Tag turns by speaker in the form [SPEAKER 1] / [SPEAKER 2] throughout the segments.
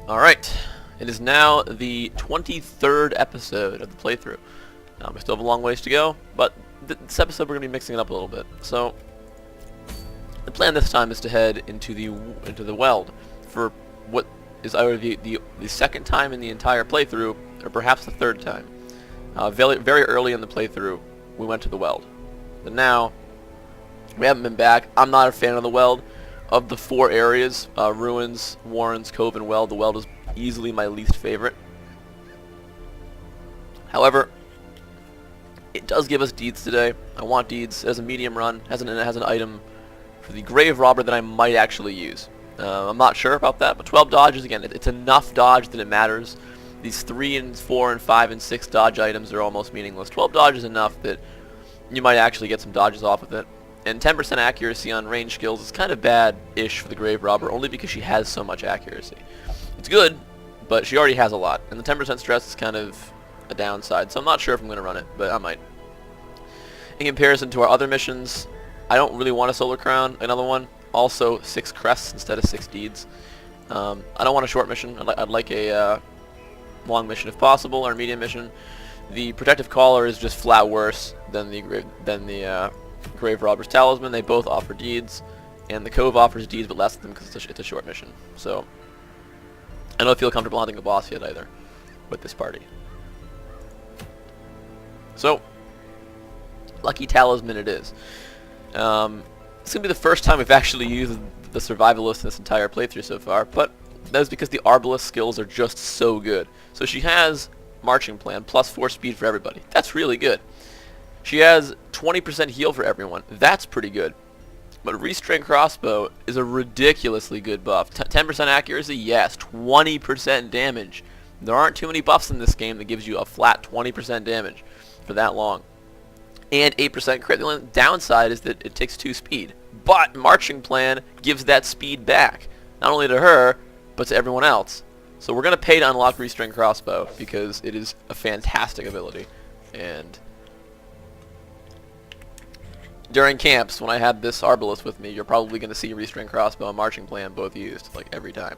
[SPEAKER 1] Alright, it is now the 23rd episode of the playthrough. We still have a long ways to go, but this episode we're going to be mixing it up a little bit. So, the plan this time is to head into the weald for what is either the second time in the entire playthrough, or perhaps the third time. Very early in the playthrough, we went to the weald. But now, we haven't been back. I'm not a fan of the weald. Of the four areas, Ruins, Warrens, Cove, and Weald, the Weald is easily my least favorite. However, it does give us deeds today. I want deeds as a medium run. It has an item for the Grave Robber that I might actually use. I'm not sure about that, but 12 dodges, again, it's enough dodge that it matters. These 3 and 4 and 5 and 6 dodge items are almost meaningless. 12 dodge is enough that you might actually get some dodges off with it. And 10% accuracy on range skills is kind of bad-ish for the Grave Robber, only because she has so much accuracy. It's good, but she already has a lot. And the 10% stress is kind of a downside, so I'm not sure if I'm going to run it, but I might. In comparison to our other missions, I don't really want a Solar Crown, another one. Also, 6 crests instead of 6 deeds. I don't want a short mission. I'd like a long mission if possible, or a medium mission. The Protective Collar is just flat worse than the Grave Robber's Talisman. They both offer deeds, and the Cove offers deeds but less of them because it's a short mission. So I don't feel comfortable hunting a boss yet either with this party. So lucky talisman it is. It's gonna be the first time we've actually used the survivalist in this entire playthrough so far, but that is because the Arbalest skills are just so good. So she has marching plan plus 4 speed for everybody. That's really good. She has 20% heal for everyone. That's pretty good. But Restrained Crossbow is a ridiculously good buff. 10% accuracy, yes. 20% damage. There aren't too many buffs in this game that gives you a flat 20% damage for that long. And 8% crit. The only downside is that it takes 2 speed. But Marching Plan gives that speed back. Not only to her, but to everyone else. So we're going to pay to unlock Restrained Crossbow because it is a fantastic ability. And during camps, when I had this Arbalest with me, you're probably going to see Restrained Crossbow and Marching Plan both used, like, every time.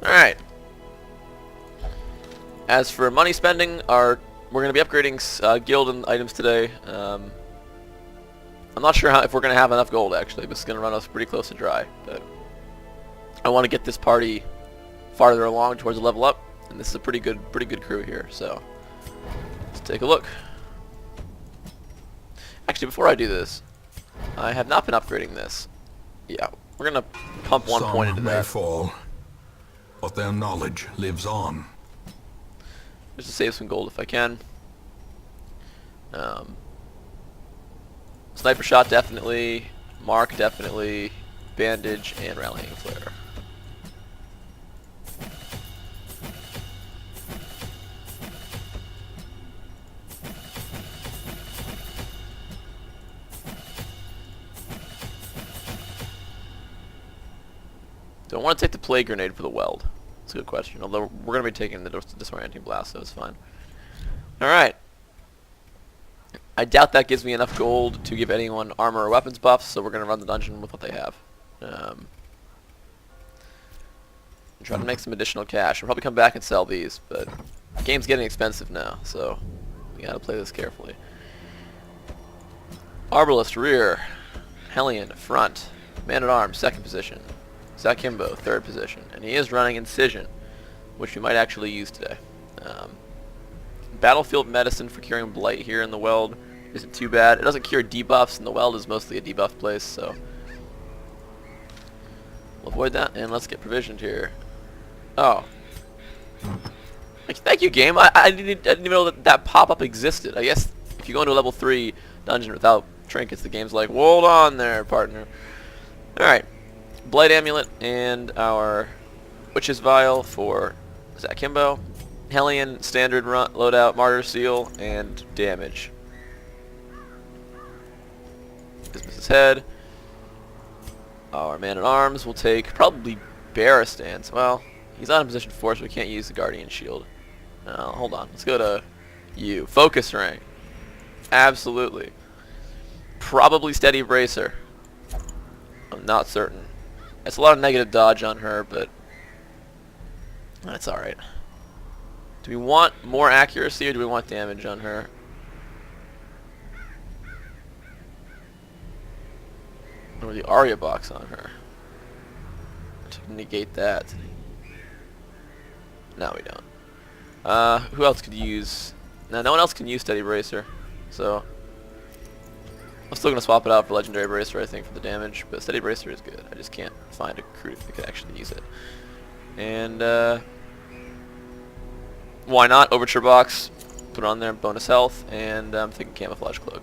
[SPEAKER 1] Alright. As for money spending, we're going to be upgrading guild and items today. I'm not sure if we're going to have enough gold, actually. This is going to run us pretty close to dry. But I want to get this party farther along towards a level up, and this is a pretty good crew here, so let's take a look. Actually, before I do this, I have not been upgrading this. Yeah, we're gonna pump 1 point into that.
[SPEAKER 2] Some may fall, but their knowledge lives on.
[SPEAKER 1] Just to save some gold if I can. Sniper shot definitely, mark definitely, bandage, and rallying flare. Do I want to take the Plague Grenade for the Weald? That's a good question. Although we're going to be taking the Disorienting Blast, so it's fine. Alright. I doubt that gives me enough gold to give anyone armor or weapons buffs, so we're going to run the dungeon with what they have. Try to make some additional cash. I'll probably come back and sell these, but the game's getting expensive now, so we got to play this carefully. Arbalest, rear. Hellion, front. Man-at-Arms, second position. Zakimbo, third position, and he is running Incision, which we might actually use today. Battlefield Medicine for curing Blight here in the Weald isn't too bad. It doesn't cure debuffs, and the Weald is mostly a debuff place, so we'll avoid that, and let's get provisioned here. Oh. Thank you, game. I didn't even know that pop-up existed. I guess if you go into a level 3 dungeon without trinkets, the game's like, hold on there, partner. Alright. Blight Amulet and our Witch's Vial for Zakimbo. Hellion, standard loadout, Martyr Seal, and damage. Dismiss head. Our Man-at-Arms will take probably Bearer Stance. Well, he's not in position 4, so we can't use the Guardian Shield. Hold on. Let's go to you. Focus Ring. Absolutely. Probably Steady Bracer. I'm not certain. It's a lot of negative dodge on her, but That's alright. Do we want more accuracy or do we want damage on her? Or the Aria box on her? To negate that. No, we don't. Who else could use... No, no one else can use Steady Bracer. So... I'm still going to swap it out for Legendary Bracer, I think, for the damage. But Steady Bracer is good. I just can't find a crew that could actually use it. And, why not? Overture Box. Put it on there, bonus health. And I'm thinking Camouflage Cloak.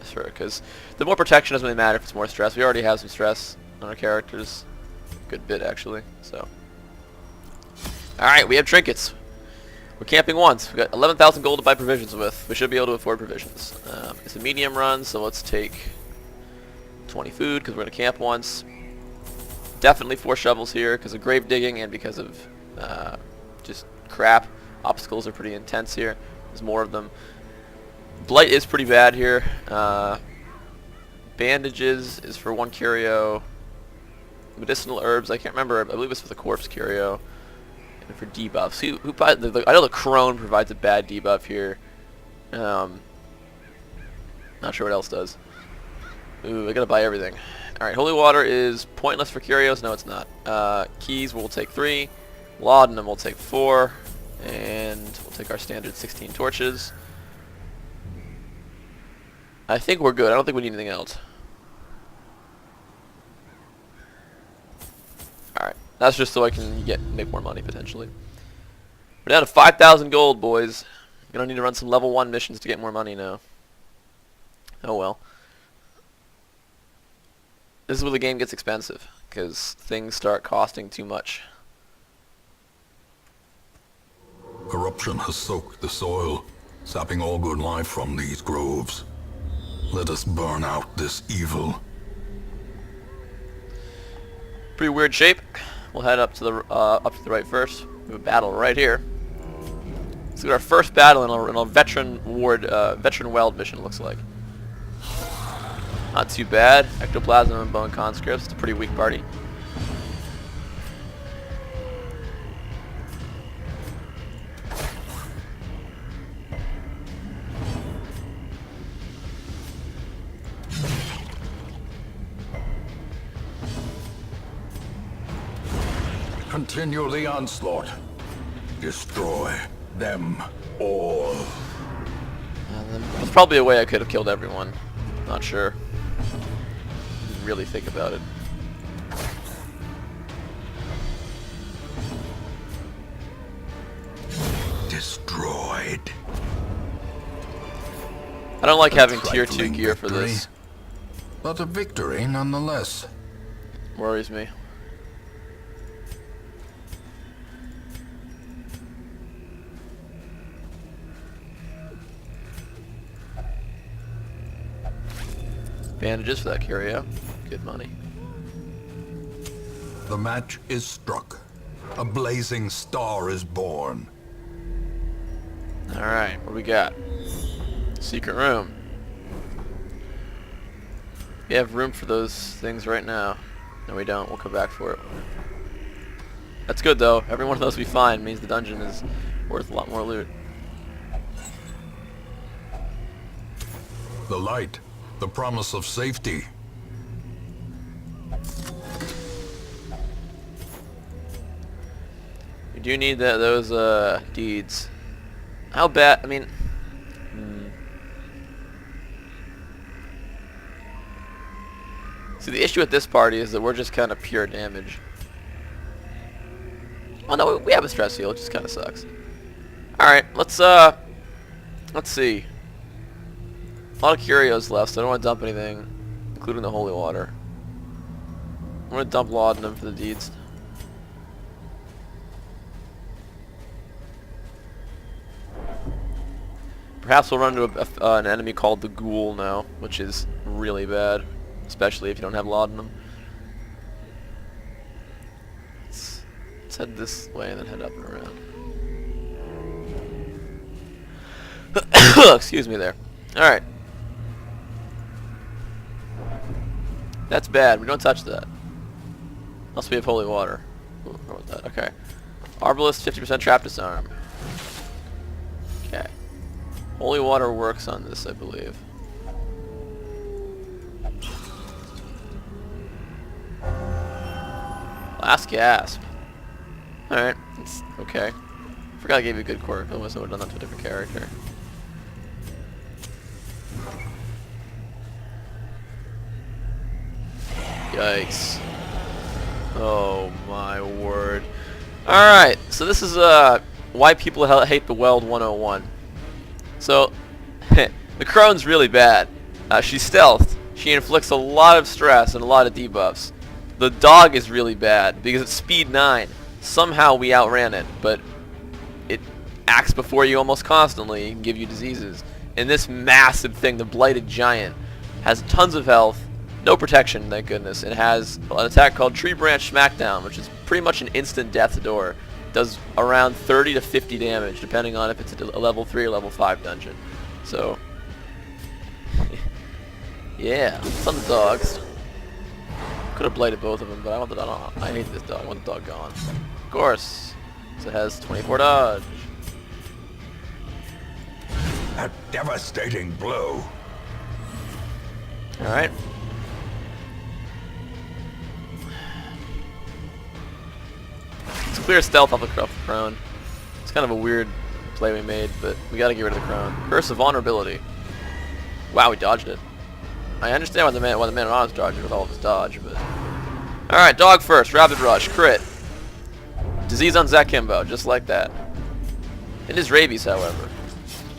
[SPEAKER 1] Sure, because the more protection doesn't really matter if it's more stress. We already have some stress on our characters. A good bit, actually. So, alright, we have trinkets. We're camping once. We've got 11,000 gold to buy provisions with. We should be able to afford provisions. It's a medium run, so let's take 20 food because we're going to camp once. Definitely 4 shovels here because of grave digging and because of just crap. Obstacles are pretty intense here. There's more of them. Blight is pretty bad here. Bandages is for 1 curio. Medicinal herbs, I can't remember. I believe it's for the corpse curio. And for debuffs, I know the crone provides a bad debuff here. Not sure what else does. Ooh, I gotta buy everything. Alright, holy water is pointless for curios. No, it's not. Keys we'll take 3. Laudanum we'll take 4. And we'll take our standard 16 torches. I think we're good. I don't think we need anything else. Alright. That's just so I can make more money, potentially. We're down to 5,000 gold, boys. Gonna need to run some level 1 missions to get more money now. Oh well. This is where the game gets expensive, because things start costing too much.
[SPEAKER 2] Corruption has soaked the soil, sapping all good life from these groves. Let us burn out this evil.
[SPEAKER 1] Pretty weird shape. We'll head up to the right first. We have a battle right here. Let's get our first battle in a veteran weald mission. Looks like not too bad. Ectoplasm and bone conscripts. It's a pretty weak party.
[SPEAKER 2] Continue the onslaught. Destroy them all.
[SPEAKER 1] There's probably a way I could have killed everyone. Not sure. Didn't really think about it.
[SPEAKER 2] Destroyed.
[SPEAKER 1] I don't like having tier 2
[SPEAKER 2] trifling
[SPEAKER 1] gear for
[SPEAKER 2] victory,
[SPEAKER 1] this.
[SPEAKER 2] but a victory nonetheless.
[SPEAKER 1] Worries me. Bandages for that curio. Good money.
[SPEAKER 2] The match is struck. A blazing star is born.
[SPEAKER 1] Alright, what we got? Secret room. We have room for those things right now. No, we don't. We'll come back for it. That's good, though. Every one of those we find means the dungeon is worth a lot more loot.
[SPEAKER 2] The light. The promise of safety.
[SPEAKER 1] You do need those deeds. How bad? I mean, see, the issue with this party is that we're just kind of pure damage. Oh no, we have a stress heal. It just kind of sucks. All right, let's see. A lot of curios left, so I don't want to dump anything, including the holy water. I'm going to dump laudanum for the deeds. Perhaps we'll run into an enemy called the ghoul now, which is really bad, especially if you don't have laudanum. Let's head this way and then head up and around. Excuse me there. Alright. That's bad. We don't touch that. Unless we have holy water. Ooh, what was that? Okay. Arbalist, 50% trap disarm. Okay. Holy water works on this, I believe. Last gasp. Alright, it's okay. Forgot I gave you a good quirk, otherwise I would have done that to a different character. Yikes. Oh my word. Alright, so this is why people hate the Weald 101. So, the crone's really bad. She's stealthed. She inflicts a lot of stress and a lot of debuffs. The dog is really bad because it's speed 9. Somehow we outran it, but it acts before you almost constantly and can give you diseases. And this massive thing, the blighted giant, has tons of health, no protection, thank goodness. It has an attack called Tree Branch Smackdown, which is pretty much an instant death door. Does around 30 to 50 damage, depending on if it's a level 3 or level 5 dungeon. So, yeah, it's on the dogs. Could have blighted both of them, but I want the dog. I hate this dog. I want the dog gone. Of course. So it has 24 dodge.
[SPEAKER 2] A devastating blow.
[SPEAKER 1] Alright. It's clear stealth off the crone. It's kind of a weird play we made, but we gotta get rid of the crone. Curse of vulnerability. Wow, we dodged it. I understand why the man at arms dodged it with all of his dodge, but alright, dog first, rapid rush, crit. Disease on Zakimbo, just like that. It is rabies, however.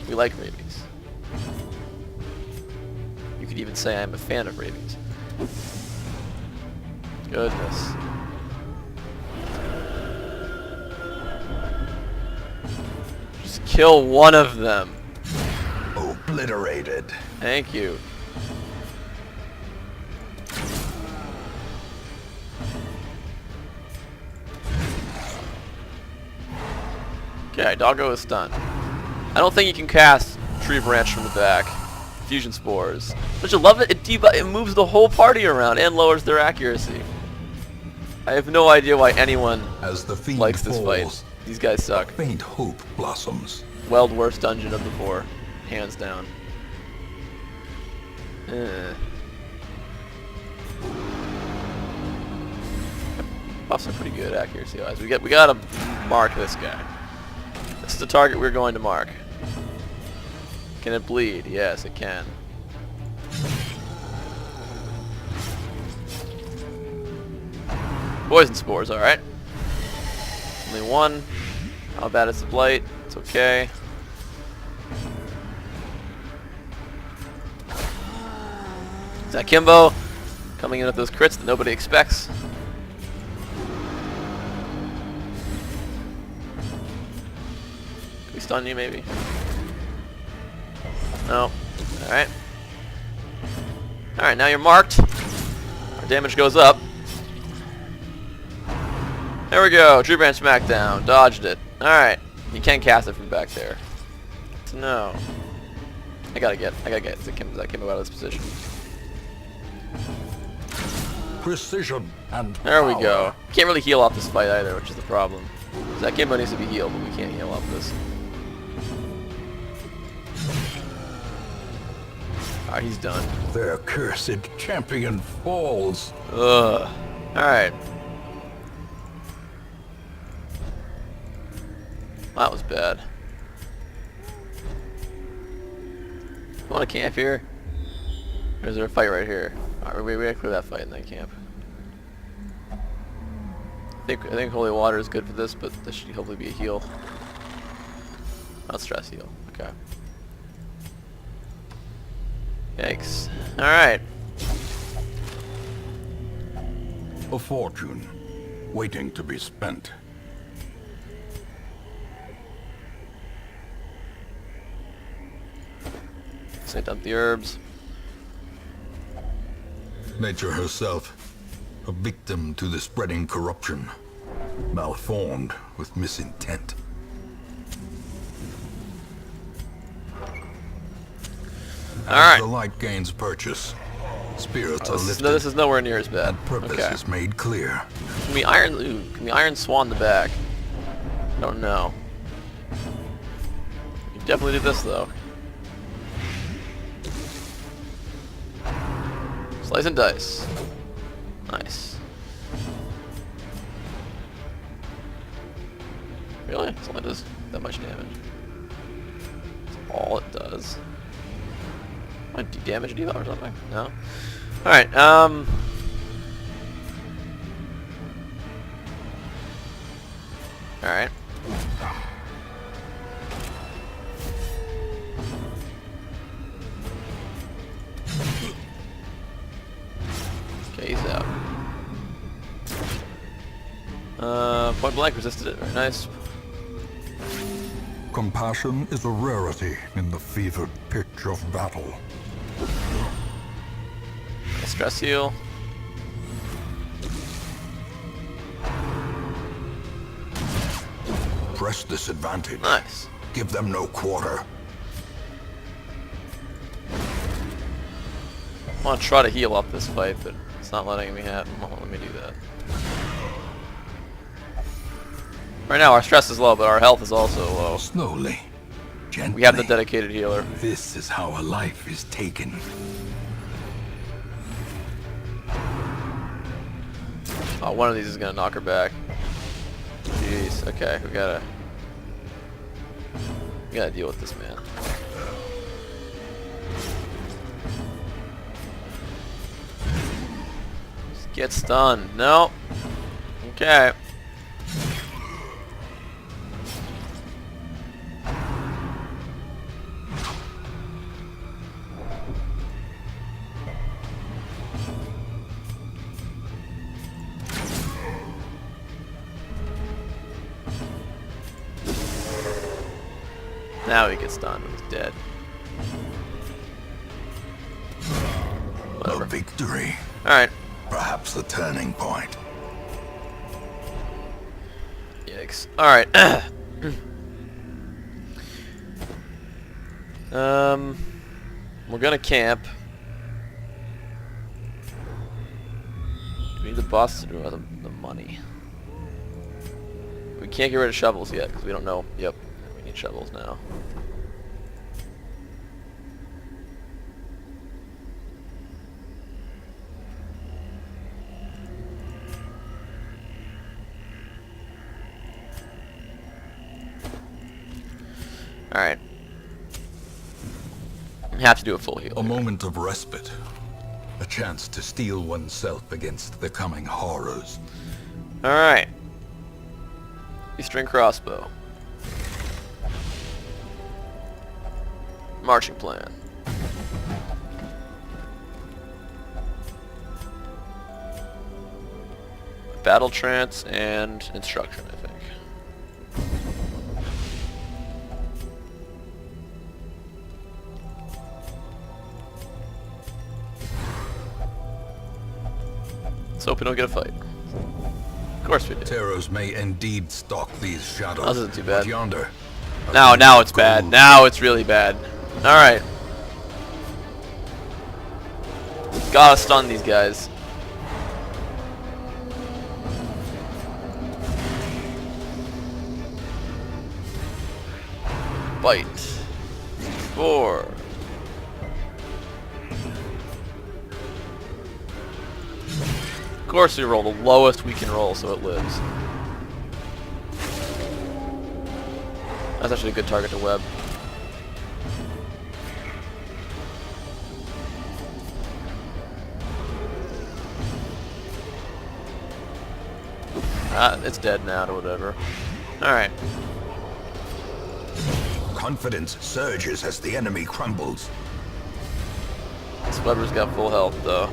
[SPEAKER 1] We like rabies. You could even say I'm a fan of rabies. Goodness. Just kill one of them.
[SPEAKER 2] Obliterated.
[SPEAKER 1] Thank you. Okay, doggo is stunned. I don't think you can cast Tree Branch from the back. Fusion Spores. Don't you love it? It moves the whole party around and lowers their accuracy. I have no idea why anyone likes this fight. These guys suck.
[SPEAKER 2] Faint hope blossoms.
[SPEAKER 1] Weald worst dungeon of the 4. Hands down. Buffs are pretty good accuracy wise. We gotta mark this guy. This is the target we're going to mark. Can it bleed? Yes, it can. Poison spores, alright. Only one. How bad is the blight? It's okay. Zakimbo coming in with those crits that nobody expects. Can we stun you maybe? No. Alright. Alright, now you're marked. Our damage goes up. There we go. Tree Branch Smackdown. Dodged it. Alright. You can cast it from back there. No. I gotta get Zakimbo out of this position.
[SPEAKER 2] Precision and
[SPEAKER 1] There we
[SPEAKER 2] power.
[SPEAKER 1] go. Can't really heal off this fight either, which is the problem. Zakimbo needs to be healed, but we can't heal off this. Alright, he's done.
[SPEAKER 2] Their cursed champion falls.
[SPEAKER 1] Ugh. Alright. That was bad. You want to camp here? Or is there a fight right here? Alright, we gotta clear that fight and then camp. I think holy water is good for this, but this should hopefully be a heal. Not stress heal. Okay. Yikes. Alright.
[SPEAKER 2] A fortune waiting to be spent.
[SPEAKER 1] Say dump the herbs.
[SPEAKER 2] Nature herself, a victim to the spreading corruption, malformed with misintent. As
[SPEAKER 1] Alright.
[SPEAKER 2] the light gains purchase, Spirits are
[SPEAKER 1] This is,
[SPEAKER 2] lifted,
[SPEAKER 1] no, this is nowhere near as bad.
[SPEAKER 2] and purpose
[SPEAKER 1] Okay.
[SPEAKER 2] is made clear.
[SPEAKER 1] Can we iron? Ooh, can we iron swan the back? I don't know. We can definitely do this though. Slice and dice. Nice. Really? It only does that much damage. That's all it does. Might damage deal or something? No. All right. Alright. Okay, he's out. Point blank resisted it. Very nice.
[SPEAKER 2] Compassion is a rarity in the fevered pitch of battle.
[SPEAKER 1] Stress heal.
[SPEAKER 2] Press this advantage.
[SPEAKER 1] Nice.
[SPEAKER 2] Give them no quarter.
[SPEAKER 1] I want to try to heal up this fight, but it's not letting me have. Won't let me do that. Right now, our stress is low, but our health is also low.
[SPEAKER 2] Slowly, gently.
[SPEAKER 1] We have the dedicated healer.
[SPEAKER 2] This is how a life is taken.
[SPEAKER 1] Oh, one of these is gonna knock her back. Jeez. Okay, we gotta deal with this man. Just get stunned. No. Okay. Now he gets stunned. He's dead. Whatever.
[SPEAKER 2] A victory.
[SPEAKER 1] Alright.
[SPEAKER 2] Perhaps the turning point.
[SPEAKER 1] Yikes. Alright. We're gonna camp. Do we need the boss to do the money? We can't get rid of shovels yet because we don't know. Yep. We need shovels now. Alright. Have to do a full heal.
[SPEAKER 2] A moment of respite. A chance to steel oneself against the coming horrors.
[SPEAKER 1] Alright. Eastern crossbow. Marching plan. Battle trance and instruction, I think. Let's hope we don't get a fight. Of course we do.
[SPEAKER 2] Terrors may indeed stalk these shadows.
[SPEAKER 1] This isn't too bad.
[SPEAKER 2] But yonder.
[SPEAKER 1] Now it's bad. Now it's really bad. Alright. Gotta stun these guys. Bite. 4. Of course we roll the lowest we can roll so it lives. That's actually a good target to web. It's dead now or whatever. Alright.
[SPEAKER 2] Confidence surges as the enemy crumbles.
[SPEAKER 1] This webber's got full health though.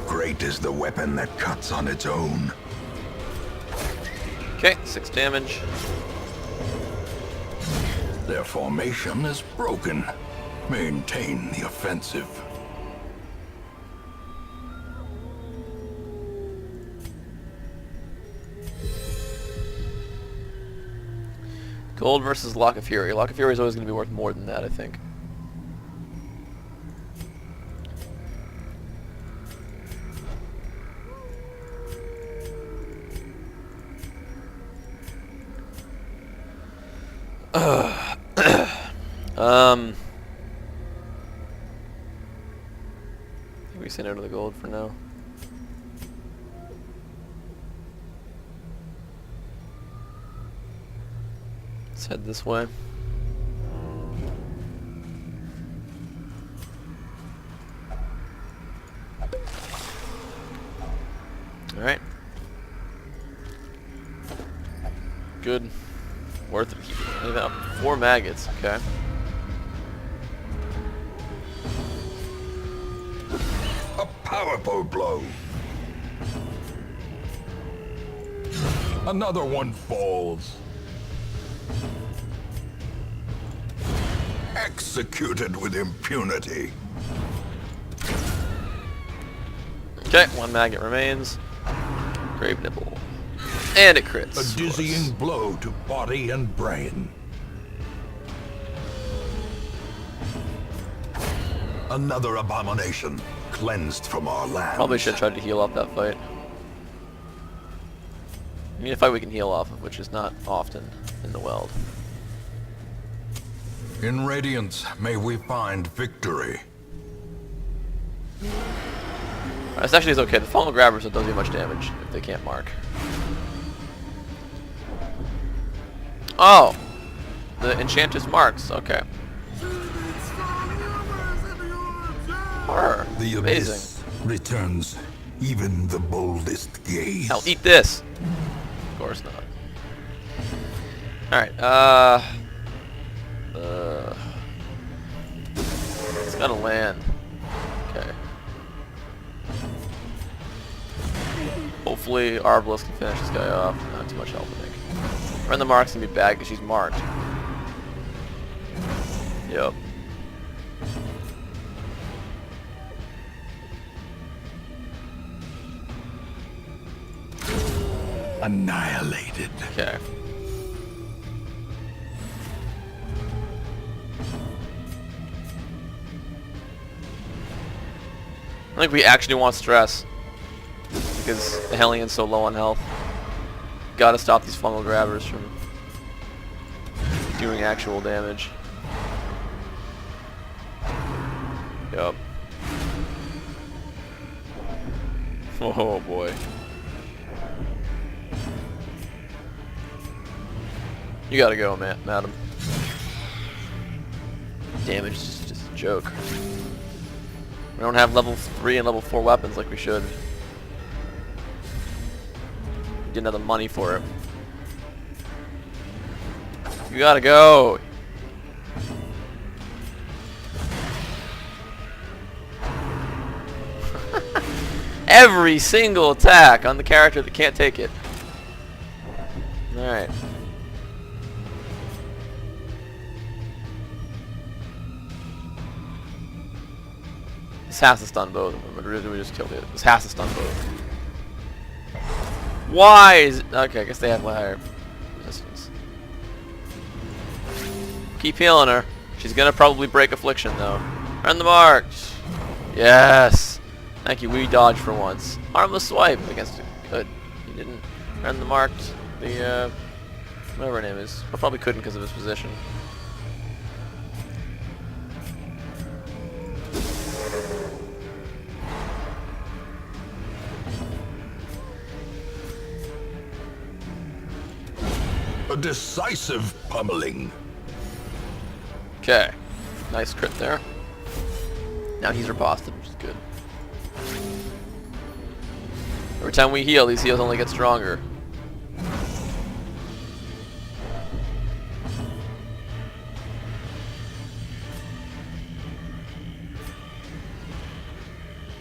[SPEAKER 2] Great is the weapon that cuts on its own.
[SPEAKER 1] Okay, 6 damage.
[SPEAKER 2] Their formation is broken. Maintain the offensive.
[SPEAKER 1] Gold versus Lock of Fury. Lock of Fury is always going to be worth more than that, I think. I think we say no to the gold for now. Let's head this way. Alright. Good. Worth it. Keep it up. 4 maggots, okay.
[SPEAKER 2] A powerful blow. Another one falls. Executed with impunity.
[SPEAKER 1] Okay, 1 maggot remains. Grave nibble. And it crits.
[SPEAKER 2] A dizzying blow to body and brain. Another abomination cleansed from our land.
[SPEAKER 1] Probably should have tried to heal off that fight. We need a fight we can heal off of, which is not often in the weald.
[SPEAKER 2] In Radiance, may we find victory.
[SPEAKER 1] This actually is okay. The funnel grabbers don't do much damage if they can't mark. Oh! The Enchantress marks. Okay. Horror.
[SPEAKER 2] The
[SPEAKER 1] Amazing.
[SPEAKER 2] abyss returns even the boldest gaze.
[SPEAKER 1] Hell, eat this! Of course not. Alright, it's gotta land. Okay. Hopefully Arbalest can finish this guy off. Not too much help, I think. Run the mark's gonna be bad because she's marked. Yep.
[SPEAKER 2] Annihilated.
[SPEAKER 1] Okay. I think we actually want stress because the Hellion's so low on health. Gotta stop these funnel grabbers from doing actual damage. Yup. Oh boy. You gotta go, madam. Damage is just a joke. We don't have level 3 and level 4 weapons like we should. We didn't have the money for it. You gotta go! Every single attack on the character that can't take it. Alright. This has to stun both of them, but we just killed it. This has to stun both. Why is it? Okay, I guess they have higher resistance. Keep healing her. She's gonna probably break affliction though. Earn the march. Yes. Thank you. We dodged for once. Harmless swipe against it. Good. He didn't earn the marked. The whatever her name is. I probably couldn't because of his position.
[SPEAKER 2] A decisive pummeling.
[SPEAKER 1] Okay. Nice crit there. Now he's riposted, which is good. Every time we heal, these heals only get stronger.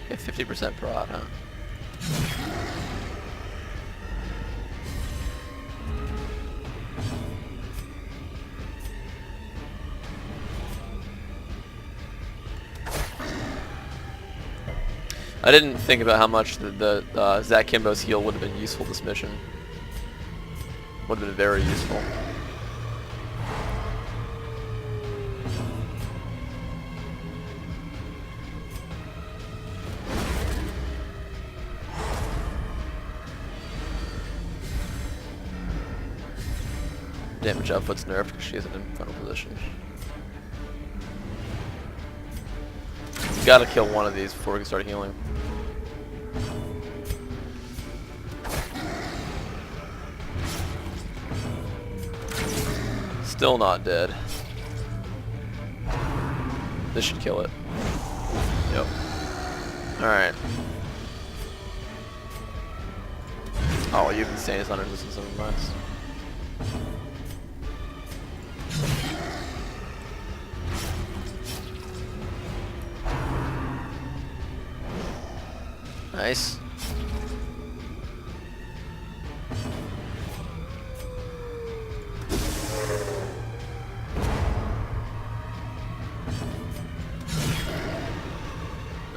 [SPEAKER 1] Okay, 50% prod, huh? I didn't think about how much the Zach Kimbo's heal would have been useful this mission. Would have been very useful. damage output's nerfed because she isn't in frontal position. Gotta kill one of these before we can start healing. Still not dead. This should kill it. Yep. Alright. Oh, you can stay on resistance of advice. Nice.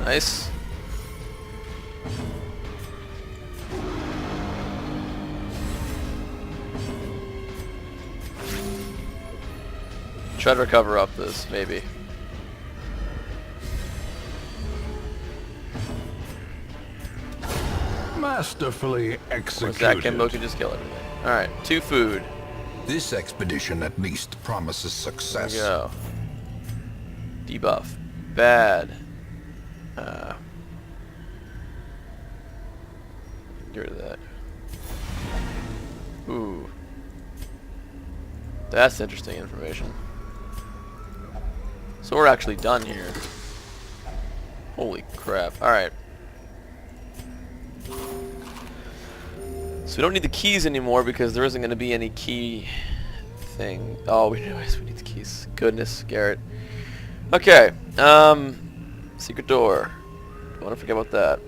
[SPEAKER 1] Nice. Try to recover up this, maybe.
[SPEAKER 2] Masterfully
[SPEAKER 1] Or that Kimbo can just kill everything. Alright, 2 food.
[SPEAKER 2] This expedition at least promises success.
[SPEAKER 1] There we go. Debuff. Bad. Get rid of that. Ooh. That's interesting information. So we're actually done here. Holy crap. Alright. So we don't need the keys anymore because there isn't going to be any key thing. Oh, we need the keys. Goodness, Garrett. Okay. Secret door. Don't want to forget about that.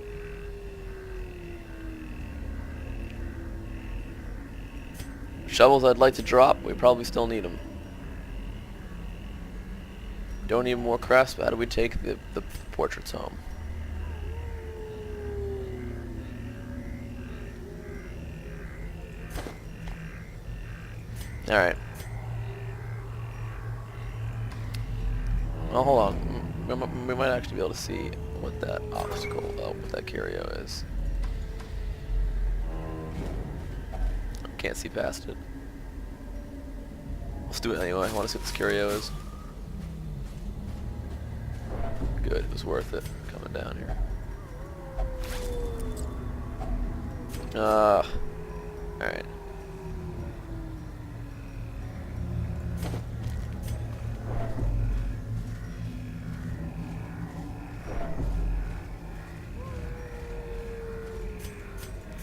[SPEAKER 1] Shovels I'd like to drop. We probably still need them. Don't need more crafts. How do we take the portraits home? Alright. Well, hold on. We might actually be able to see what that obstacle, what that curio is. Can't see past it. Let's do it anyway. I want to see what this curio is. Good. It was worth it coming down here. Alright.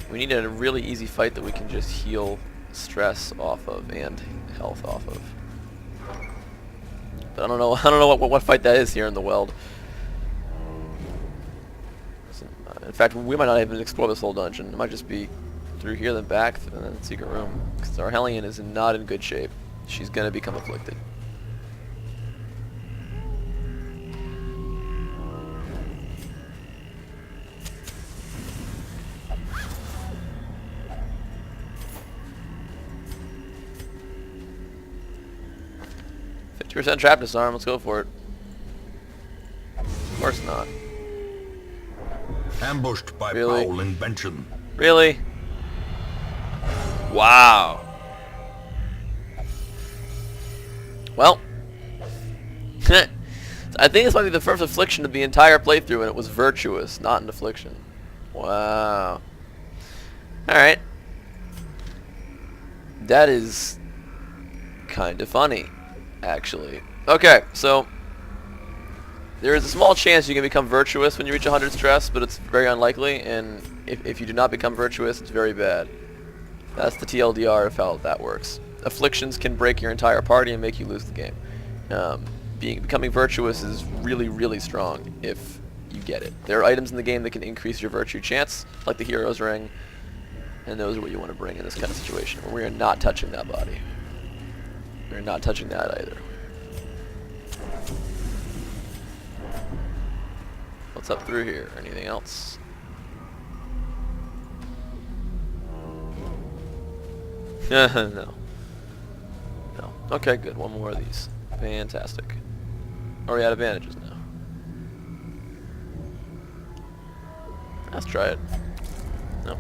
[SPEAKER 1] We need a really easy fight that we can just heal stress off of and health off of. But I don't know what fight that is here in the weald. In fact, we might not even explore this whole dungeon. It might just be through here, then back, and then the secret room. Because our hellion is not in good shape. She's gonna become afflicted. % trap disarm, let's go for it. Of course not.
[SPEAKER 2] Ambushed by
[SPEAKER 1] Really?
[SPEAKER 2] foul invention.
[SPEAKER 1] Really? Wow. Well. I think this might be the first affliction of the entire playthrough, and it was virtuous, not an affliction. Wow. Alright. That is kind of funny, actually. Okay, so there is a small chance you can become virtuous when you reach 100 stress, but it's very unlikely, and if you do not become virtuous, it's very bad. That's the TLDR of how that works. Afflictions can break your entire party and make you lose the game. Becoming virtuous is really, really strong if you get it. There are items in the game that can increase your virtue chance, like the hero's ring, and those are what you want to bring in this kind of situation, where we are not touching that body. We're not touching that either. What's up through here? Anything else? No. No. Okay, good. One more of these. Fantastic. Are we out of bandages now? Let's try it. No.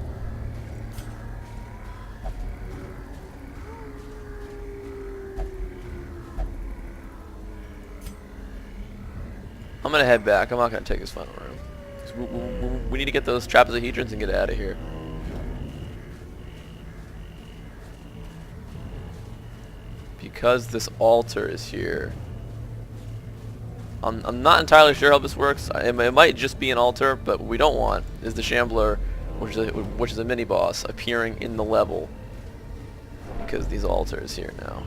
[SPEAKER 1] I'm gonna head back. I'm not gonna take this final room. We need to get those trapezohedrons and get out of here. Because this altar is here. I'm not entirely sure how this works. It might just be an altar, but what we don't want is the Shambler, which is a mini boss, appearing in the level. Because these altars here now.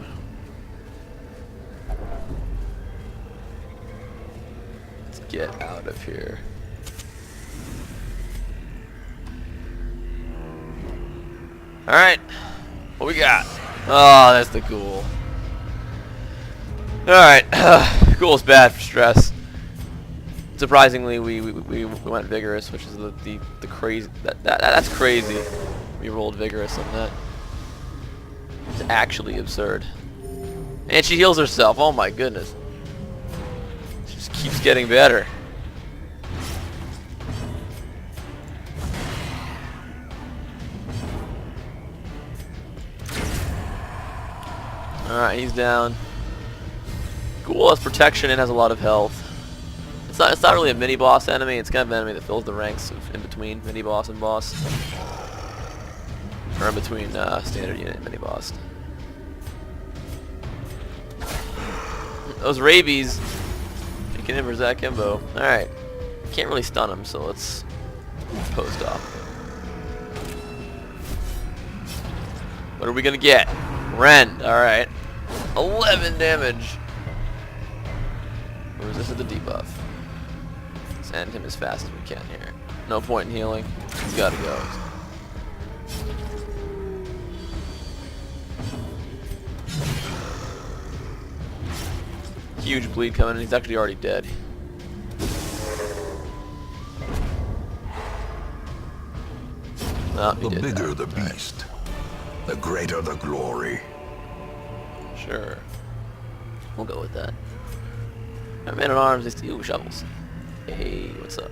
[SPEAKER 1] Let's get out of here. Alright. What we got? Oh, that's the ghoul. Alright. Ghoul's bad for stress. Surprisingly, we went vigorous, which is the crazy. That's crazy. We rolled vigorous on that. It's actually absurd. And she heals herself. Oh my goodness. She just keeps getting better. Alright, he's down. Ghoul has protection and has a lot of health. It's not really a mini boss enemy, it's kind of an enemy that fills the ranks of in between mini boss and boss. Or in between standard unit and mini boss. Those rabies making him Zach Kimbo. Alright. Can't really stun him, so let's post off. What are we gonna get? Rend, alright. 11 damage. Resisted the debuff. Let's end him as fast as we can here. No point in healing. He's gotta go. Huge bleed coming in. He's actually already dead. Oh,
[SPEAKER 2] The bigger the beast, the greater the glory.
[SPEAKER 1] Sure. We'll go with that. Our man at arms is ooh, shovels. Hey, what's up?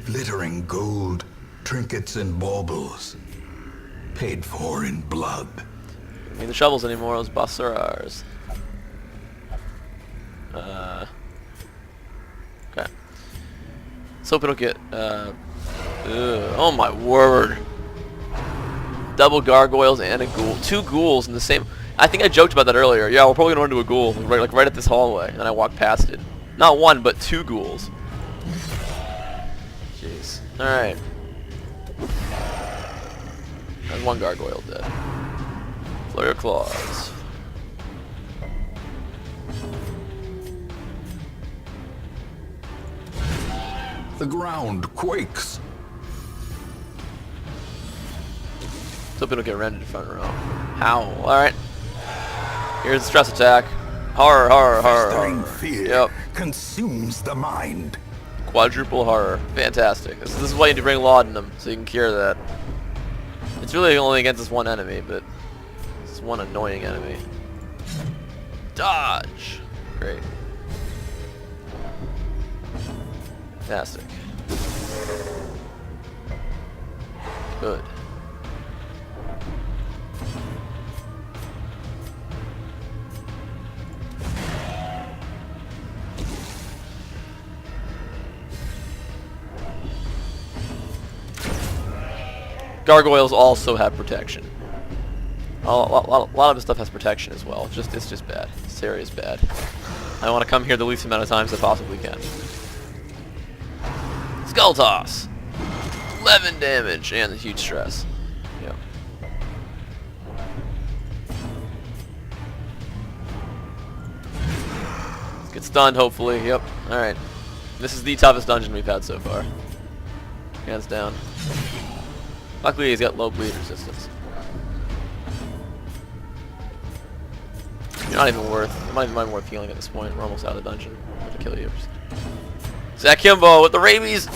[SPEAKER 2] Glittering gold, trinkets and baubles, paid for in blood.
[SPEAKER 1] Don't need the shovels anymore, those buffs are ours. Okay. Let's hope we don't get oh my word. Double gargoyles and a ghoul. 2 ghouls in the same. I think I joked about that earlier. Yeah, we're probably gonna run into a ghoul right at this hallway, and I walked past it. Not 1, but 2 ghouls. Jeez. All right. There's 1 gargoyle dead. Flurry of claws.
[SPEAKER 2] The ground quakes.
[SPEAKER 1] Let's hope we don't get rendered in front row. Howl. Alright. Here's the stress attack. Horror, horror, horror, horror.
[SPEAKER 2] Fear
[SPEAKER 1] Yep.
[SPEAKER 2] consumes the mind.
[SPEAKER 1] Quadruple horror. Fantastic. This is why you need to bring laudanum, so you can cure that. It's really only against this one enemy, but this one annoying enemy. Dodge. Great. Fantastic. Good. Gargoyles also have protection. A lot of this stuff has protection as well. It's just bad. This area is bad. I want to come here the least amount of times I possibly can. Skull toss. 11 damage and a huge stress. Yep. Let's get stunned hopefully. Yep. Alright. This is the toughest dungeon we've had so far. Hands down. Luckily he's got low bleed resistance. You're not even worth healing at this point. We're almost out of the dungeon. I'm gonna kill you. Zakimbo with the rabies!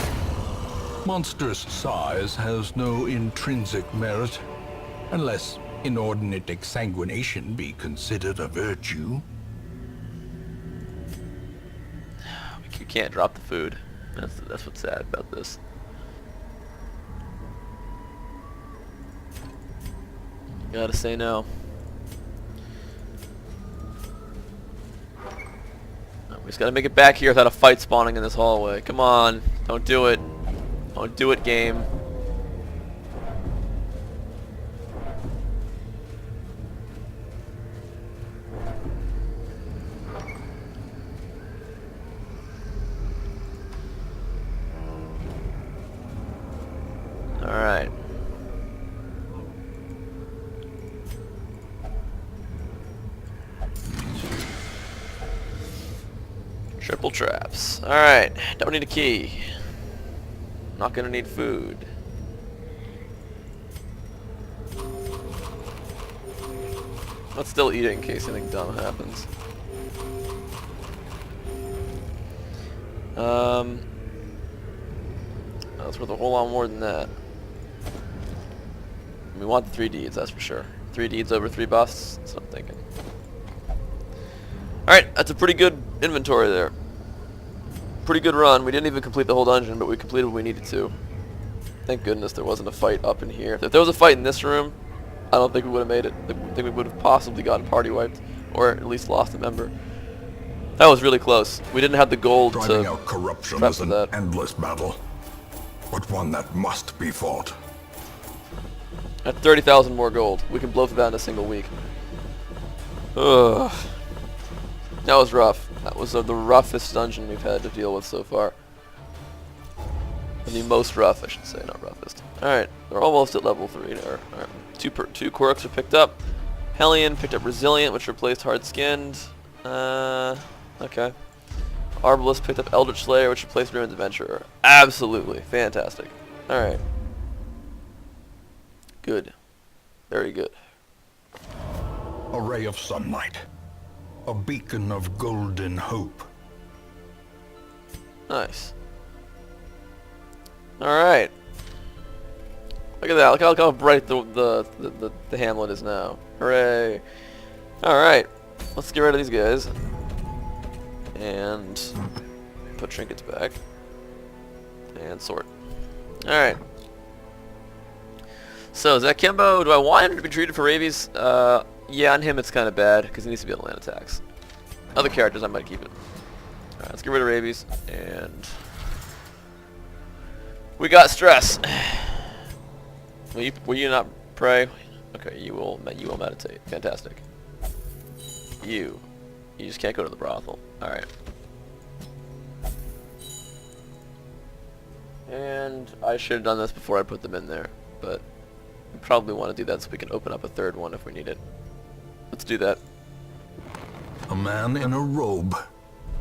[SPEAKER 2] Monstrous size has no intrinsic merit, unless inordinate exsanguination be considered a virtue.
[SPEAKER 1] You can't drop the food. That's what's sad about this. You gotta say no. We just gotta make it back here without a fight spawning in this hallway. Come on. Don't do it. Don't do it, game. Alright. Triple traps. Alright. Don't need a key. Not gonna need food. Let's still eat it in case anything dumb happens. That's worth a whole lot more than that. We want the 3 deeds, that's for sure. 3 deeds over 3 buffs, that's what I'm thinking. Alright, that's a pretty good inventory there. Pretty good run. We didn't even complete the whole dungeon, but we completed what we needed to. Thank goodness there wasn't a fight up in here. If there was a fight in this room, I don't think we would have made it. I think we would have possibly gotten party wiped, or at least lost a member. That was really close. We didn't have the gold
[SPEAKER 2] Driving
[SPEAKER 1] to
[SPEAKER 2] out corruption
[SPEAKER 1] prep
[SPEAKER 2] is
[SPEAKER 1] for
[SPEAKER 2] an
[SPEAKER 1] that.
[SPEAKER 2] endless battle, but one that must be fought.
[SPEAKER 1] At 30,000 more gold, we can blow through that in a single week. Ugh. That was rough. That was the roughest dungeon we've had to deal with so far. The most rough, I should say, not roughest. Alright, they're almost at level 3 there. Alright, 2 quirks are picked up. Hellion picked up Resilient, which replaced Hard-Skinned. Okay. Arbalist picked up Eldritch Slayer, which replaced Ruined Adventurer. Absolutely. Fantastic. Alright. Good. Very good.
[SPEAKER 2] A ray of sunlight. A beacon of golden hope.
[SPEAKER 1] Nice. Alright. Look at that. Look how bright the hamlet is now. Hooray. Alright. Let's get rid of these guys. And put trinkets back. And sort. Alright. So, Zakimbo, do I want him to be treated for rabies? Yeah, on him it's kind of bad, because he needs to be able to land attacks. Other characters, I might keep it. Alright, let's get rid of rabies, and... we got stress! Will you not pray? Okay, you will meditate. Fantastic. You just can't go to the brothel. Alright. And I should have done this before I put them in there, but... we probably want to do that so we can open up a third one if we need it. Let's do that.
[SPEAKER 2] A man in a robe,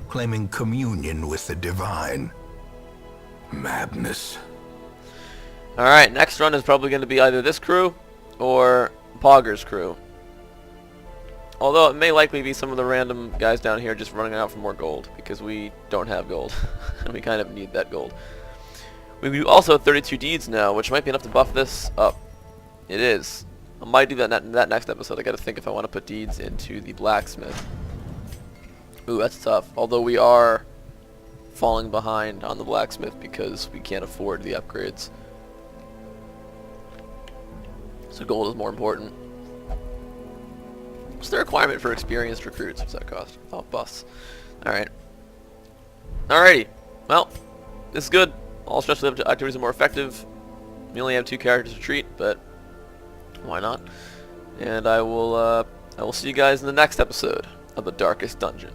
[SPEAKER 2] claiming communion with the divine. Madness.
[SPEAKER 1] Alright, next run is probably going to be either this crew or Pogger's crew. Although it may likely be some of the random guys down here just running out for more gold, because we don't have gold. And we kind of need that gold. We do also have 32 deeds now, which might be enough to buff this up. It is. I might do that next episode. I gotta think if I want to put deeds into the blacksmith. Ooh, that's tough. Although we are falling behind on the blacksmith because we can't afford the upgrades. So gold is more important. What's the requirement for experienced recruits? What's that cost? Oh, buffs. Alright. Alrighty. Well, this is good. All stressful activities are more effective. We only have 2 characters to treat, but why not? And I will see you guys in the next episode of The Darkest Dungeon.